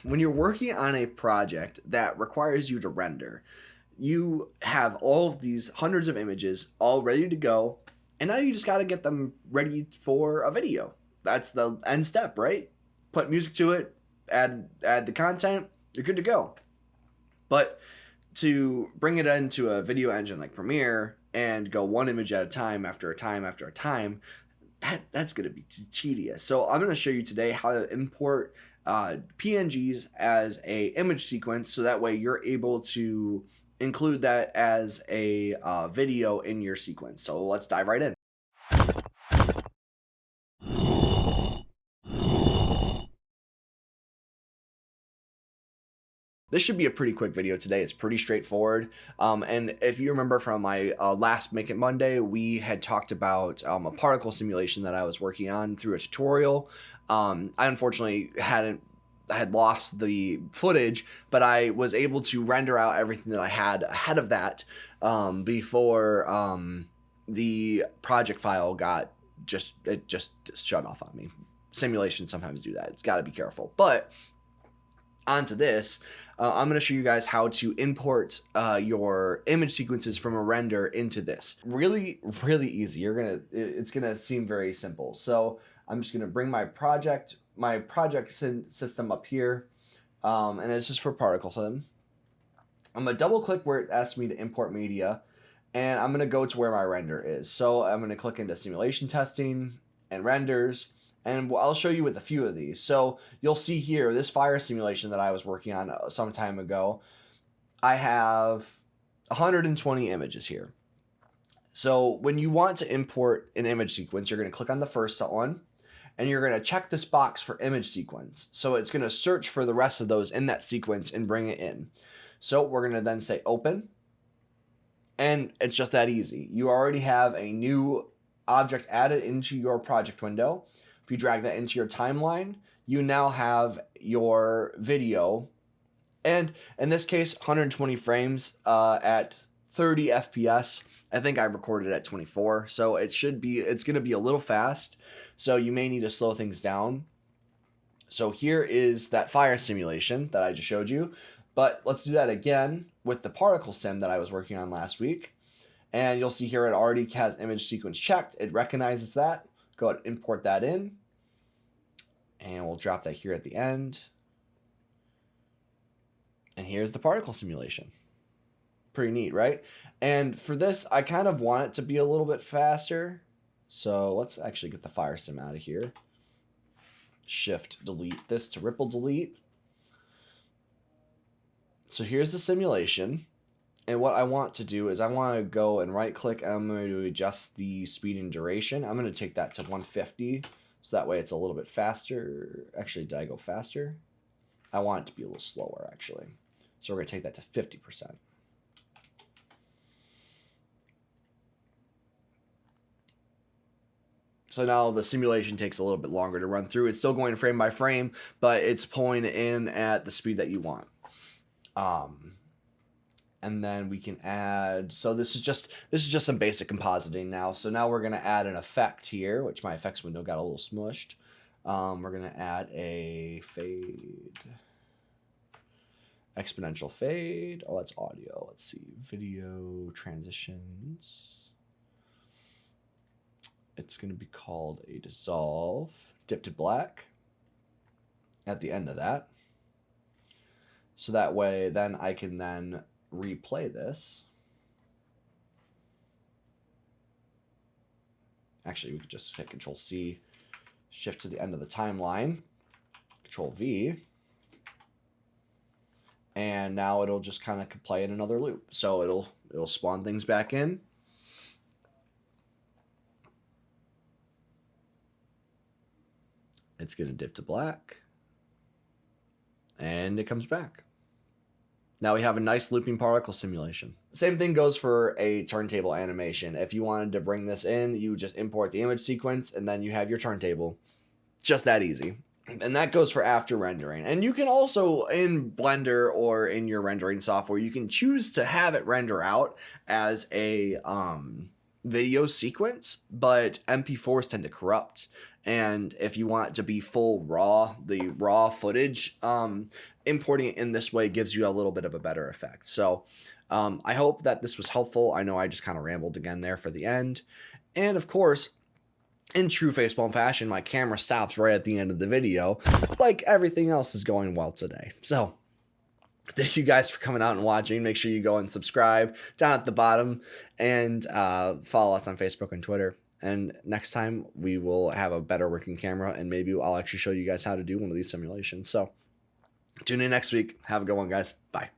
when you're working on a project that requires you to render, you have all of these hundreds of images all ready to go, and now you just got to get them ready for a video. That's the end step, right? Put music to it, add the content, you're good to go. But to bring it into a video engine like Premiere and go one image at a time after a time after a time, that's going to be tedious. So I'm going to show you today how to import PNGs as a image sequence, so that way you're able to include that as a video in your sequence. So let's dive right in. This should be a pretty quick video today. It's pretty straightforward. And if you remember from my last Make It Monday, we had talked about a particle simulation that I was working on through a tutorial. I unfortunately had lost the footage, but I was able to render out everything that I had ahead of that before the project file got just shut off on me. Simulations sometimes do that. It's got to be careful. But onto this, I'm going to show you guys how to import your image sequences from a render into this. Really, really easy. It's gonna seem very simple. So I'm just gonna bring my project system up here, and it's just for particle sim. I'm gonna double click where it asks me to import media, and I'm gonna go to where my render is. So I'm gonna click into simulation testing and renders. And I'll show you with a few of these. So you'll see here, this fire simulation that I was working on some time ago, I have 120 images here. So when you want to import an image sequence, you're going to click on the first one, and you're going to check this box for image sequence. So it's going to search for the rest of those in that sequence and bring it in. So we're going to then say open, and it's just that easy. You already have a new object added into your project window. If you drag that into your timeline, you now have your video, and in this case, 120 frames at 30 FPS. I think I recorded at 24, so it's going to be a little fast, so you may need to slow things down. So here is that fire simulation that I just showed you, but let's do that again with the particle sim that I was working on last week, and you'll see here it already has image sequence checked. It recognizes that. Go ahead and import that in, and we'll drop that here at the end. And here's the particle simulation. Pretty neat, right? And for this, I kind of want it to be a little bit faster. So let's actually get the fire sim out of here. Shift delete this to ripple delete. So here's the simulation. And what I want to do is I want to go and right click, and I'm going to adjust the speed and duration. I'm going to take that to 150. So that way it's a little bit faster. Actually, did I go faster? I want it to be a little slower, actually. So we're going to take that to 50%. So now the simulation takes a little bit longer to run through. It's still going frame by frame, but it's pulling in at the speed that you want. And then we can add, so this is just some basic compositing now. So now we're going to add an effect here, which my effects window got a little smushed. We're going to add a fade, exponential fade. Oh, that's audio. Let's see, video transitions. It's going to be called a dissolve, dip to black at the end of that. So that way then I can then replay this. Actually, we could just hit Control C, shift to the end of the timeline, Control V, and now it'll just kind of play in another loop. So it'll spawn things back in. It's going to dip to black, and it comes back. Now we have a nice looping particle simulation. Same thing goes for a turntable animation. If you wanted to bring this in, you just import the image sequence, and then you have your turntable. Just that easy. And that goes for after rendering. And you can also, in Blender or in your rendering software, you can choose to have it render out as a video sequence, but MP4s tend to corrupt. And if you want it to be full raw, the raw footage, importing it in this way gives you a little bit of a better effect. So I hope that this was helpful. I know I just kind of rambled again there for the end. And of course, in true facepalm fashion, my camera stops right at the end of the video, like everything else is going well today. So thank you guys for coming out and watching. Make sure you go and subscribe down at the bottom, and follow us on Facebook and Twitter. And next time we will have a better working camera, and maybe I'll actually show you guys how to do one of these simulations. So tune in next week. Have a good one, guys. Bye.